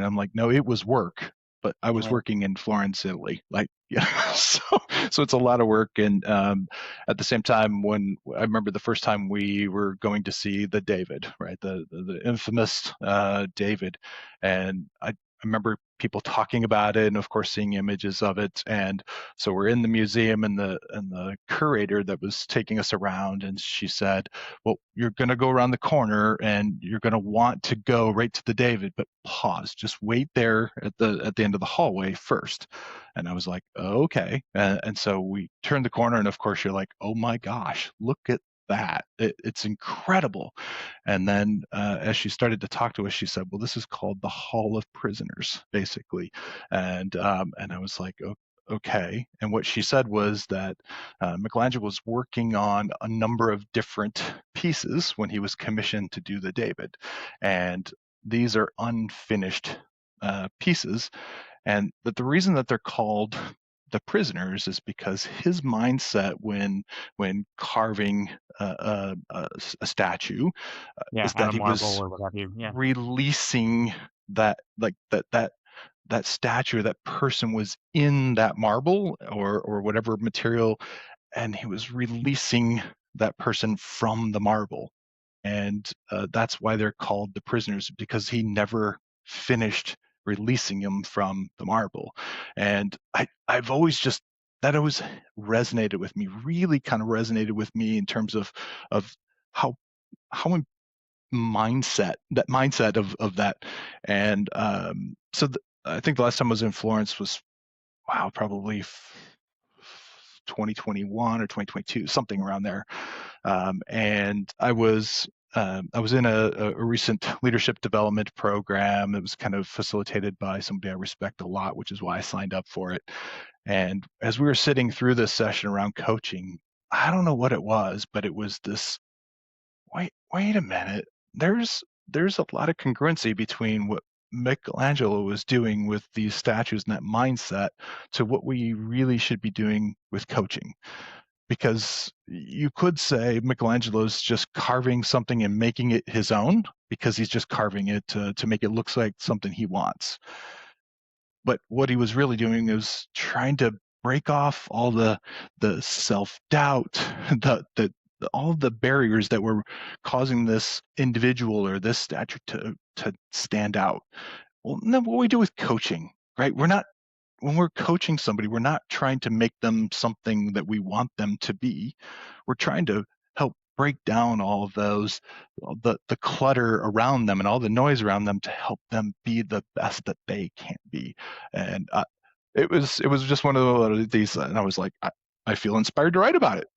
I'm like, no, it was work, but I was Right. working in Florence, Italy. Like, yeah, so it's a lot of work. And at the same time, when I remember the first time we were going to see the David, right, the infamous David, and I remember people talking about it, and of course seeing images of it. And so we're in the museum, and the curator that was taking us around, and she said, well, you're going to go around the corner and you're going to want to go right to the David, but pause, just wait there at the end of the hallway first. And I was like, oh, okay. And so we turned the corner, and of course you're like, oh my gosh, look at that. It's incredible. And then as she started to talk to us, she said, well, this is called the Hall of Prisoners, basically. And I was like, okay. And what she said was that Michelangelo was working on a number of different pieces when he was commissioned to do the David. And these are unfinished pieces. And that the reason that they're called the prisoners is because his mindset when carving a statue Yeah, is out that of he marble was or what have you. Yeah. releasing that statue, that person was in that marble or whatever material, and he was releasing that person from the marble. And that's why they're called the prisoners, because he never finished releasing him from the marble. And I've always just that always resonated with me, really kind of resonated with me in terms of how how mindset of that. And I think the last time I was in Florence was, wow, probably 2021 or 2022, something around there. And I was in a recent leadership development program that was kind of facilitated by somebody I respect a lot, which is why I signed up for it. And as we were sitting through this session around coaching, I don't know what it was, but it was this, wait a minute. There's a lot of congruency between what Michelangelo was doing with these statues and that mindset to what we really should be doing with coaching. Because you could say Michelangelo's just carving something and making it his own because he's just carving it to make it look like something he wants. But what he was really doing is trying to break off all the self doubt, the all the barriers that were causing this individual or this statue to stand out. Well, no, what we do with coaching, right? We're not when we're coaching somebody, we're not trying to make them something that we want them to be. We're trying to help break down all of those, the clutter around them and all the noise around them to help them be the best that they can be. And it was just one of these, and I was like, I feel inspired to write about it.